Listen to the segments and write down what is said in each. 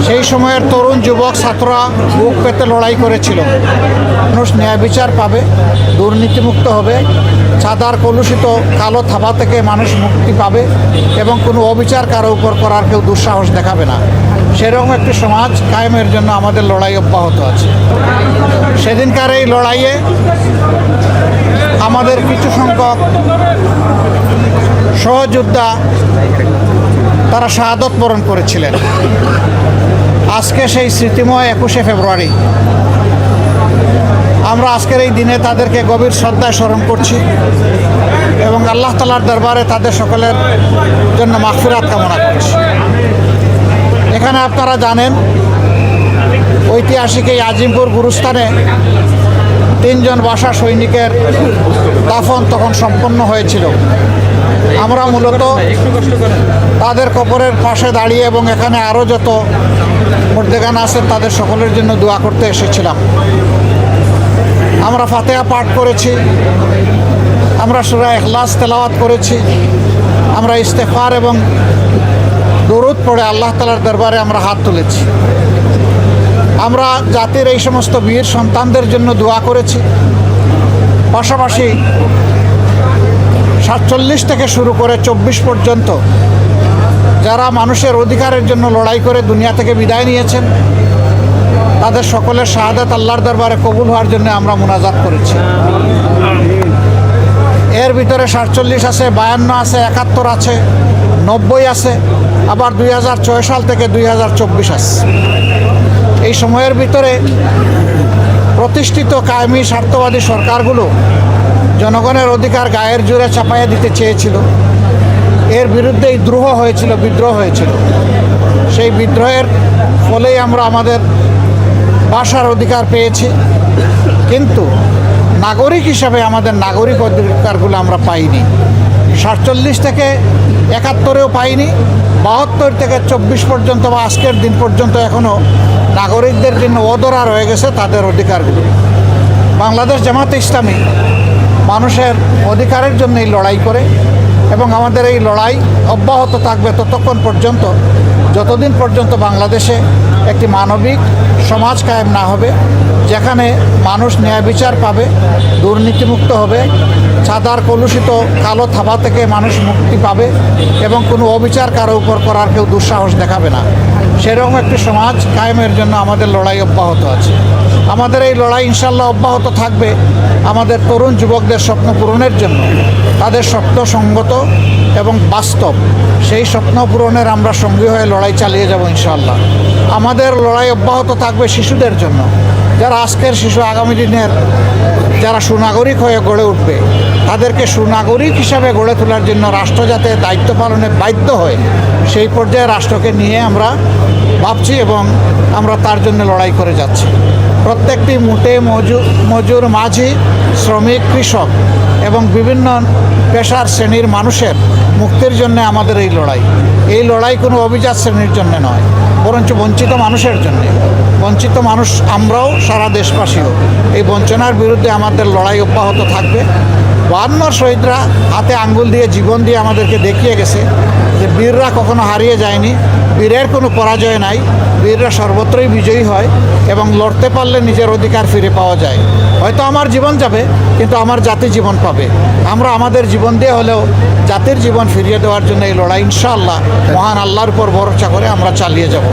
সেই সময়ের তরুণ যুবক ছাত্ররা বুক পেতে লড়াই করেছিল। মানুষ ন্যায় বিচার পাবে, দুর্নীতিমুক্ত হবে, চাঁদার কলুষিত কালো থাবা থেকে মানুষ মুক্তি পাবে এবং কোনো অবিচার কারো উপর করার কেউ দুঃসাহস দেখাবে না। সেরকম একটি সমাজ কায়েমের জন্য আমাদের লড়াই অব্যাহত আছে। সেদিনকার এই লড়াইয়ে আমাদের কিছু সংখ্যক সহযোদ্ধা তারা শাহাদত বরণ করেছিলেন। আজকে সেই স্মৃতিময় 21শে ফেব্রুয়ারি আমরা আজকের এই দিনে তাদেরকে গভীর শ্রদ্ধায় স্মরণ করছি এবং আল্লাহ তাআলার দরবারে তাদের সকলের জন্য মাগফিরাত কামনা করছি। এখানে আপনারা জানেন ঐতিহাসিক এই আজিমপুর গুরুস্থানে 3 জন বাসা সৈনিকের দাফন তখন সম্পন্ন হয়েছিল। আমরা মূলত তাদের কবরের পাশে দাঁড়িয়ে এবং এখানে আরও যত মুর্দেগান আছেন তাদের সকলের জন্য দোয়া করতে এসেছিলাম। আমরা ফাতিহা পাঠ করেছি, আমরা সূরা ইখলাস তেলাওয়াত করেছি, আমরা ইস্তেগফার এবং দরুদ পড়ে আল্লাহ তাআলার দরবারে আমরা হাত তুলেছি। আমরা জাতির এই সমস্ত বীর সন্তানদের জন্য দোয়া করেছি। পাশাপাশি 47 থেকে শুরু করে 24 পর্যন্ত যারা মানুষের অধিকারের জন্য লড়াই করে দুনিয়া থেকে বিদায় নিয়েছেন তাদের সকলের শাহাদাত আল্লাহর দরবারে কবুল হওয়ার জন্য আমরা মুনাজাত করেছি। এর ভিতরে 47 আছে, 52 আছে, 71 আছে, 90 আছে, আবার 2006 সাল থেকে 2024 আছে। এই সময়ের ভিতরে প্রতিষ্ঠিত কায়েমি স্বার্থবাদী সরকারগুলো জনগণের অধিকার গায়ের জোরে চাপাইয়ে দিতে চেয়েছিল। এর বিরুদ্ধেই বিদ্রোহ হয়েছিল। সেই বিদ্রোহের ফলেই আমরা আমাদের ভাষার অধিকার পেয়েছি, কিন্তু নাগরিক হিসাবে আমাদের নাগরিক অধিকারগুলো আমরা পাইনি। 47 থেকে 71-এও পাইনি, 72 থেকে 24 পর্যন্ত বা আজকের দিন পর্যন্ত এখনও নাগরিকদের জন্য অধরা রয়ে গেছে তাদের অধিকারগুলো। বাংলাদেশ জামাতে ইসলামী মানুষের অধিকারের জন্য এই লড়াই করে এবং আমাদের এই লড়াই অব্যাহত থাকবে ততক্ষণ পর্যন্ত যতদিন পর্যন্ত বাংলাদেশে একটি মানবিক সমাজ কায়েম না হবে, যেখানে মানুষ ন্যায় বিচার পাবে, দুর্নীতিমুক্ত হবে, চাঁদার কলুষিত কালো থাবা থেকে মানুষ মুক্তি পাবে এবং কোনো অবিচার কারো উপর করার কেউ দুঃসাহস দেখাবে না। সেরকম একটি সমাজ কায়েমের জন্য আমাদের লড়াই অব্যাহত আছে। আমাদের এই লড়াই ইনশাল্লাহ অব্যাহত থাকবে আমাদের তরুণ যুবকদের স্বপ্ন পূরণের জন্য। তাদের স্বপ্ন সঙ্গত এবং বাস্তব, সেই স্বপ্ন পূরণের আমরা সঙ্গী হয়ে লড়াই চালিয়ে যাব ইনশাল্লাহ। আমাদের লড়াই অব্যাহত থাকবে শিশুদের জন্য, যারা আজকের শিশু আগামী দিনের যারা সুনাগরিক হয়ে গড়ে উঠবে, তাদেরকে সুনাগরিক হিসাবে গড়ে তোলার জন্য রাষ্ট্র যাতে দায়িত্ব পালনে বাধ্য হয় সেই পর্যায়ে রাষ্ট্রকে নিয়ে আমরা ভাবছি এবং আমরা তার জন্য লড়াই করে যাচ্ছি। প্রত্যেকটি মুটে মজুর, মাঝি, শ্রমিক, কৃষক এবং বিভিন্ন পেশার শ্রেণীর মানুষের মুক্তির জন্য আমাদের এই লড়াই। এই লড়াই কোনো অভিজাত শ্রেণীর জন্য নয়, বরঞ্চ বঞ্চিত মানুষের জন্য। বঞ্চিত মানুষ আমরাও, সারা দেশবাসীও। এই বঞ্চনার বিরুদ্ধে আমাদের লড়াই অব্যাহত থাকবে। 52 শহীদরা হাতে আঙ্গুল দিয়ে জীবন দিয়ে আমাদেরকে দেখিয়ে গেছে যে বীররা কখনো হারিয়ে যায়নি, বীরের কোনো পরাজয় নাই, বীররা সর্বত্রই বিজয়ী হয় এবং লড়তে পারলে নিজের অধিকার ফিরে পাওয়া যায়। হয়তো আমার জীবন যাবে, কিন্তু আমার জাতি জীবন পাবে। আমরা আমাদের জীবন দিয়ে হলেও জাতির জীবন ফিরিয়ে দেওয়ার জন্য এই লড়াই ইনশাআল্লাহ মহান আল্লাহর উপর ভরসা করে আমরা চালিয়ে যাব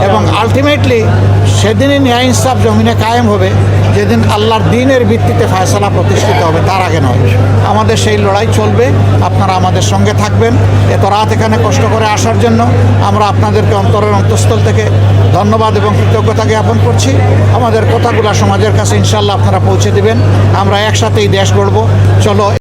এবং আলটিমেটলি সেদিনই ন্যায় ইনসাফ জমিনে কায়েম হবে, যেদিন আল্লাহর দ্বীনের ভিত্তিতে ফয়সালা প্রতিষ্ঠিত হবে, তার আগে নয়। আমাদের সেই লড়াই চলবে। আপনারা আমাদের সঙ্গে থাকবেন। এত রাত এখানে কষ্ট করে আসার জন্য আমরা আপনাদেরকে অন্তরের অন্তঃস্থল থেকে ধন্যবাদ এবং কৃতজ্ঞতা জ্ঞাপন করছি। আমাদের কথাগুলো সমাজের কাছে ইনশাআল্লাহ আপনারা পৌঁছে দিবেন। আমরা একসাথেই দেশ গড়ব। চলো।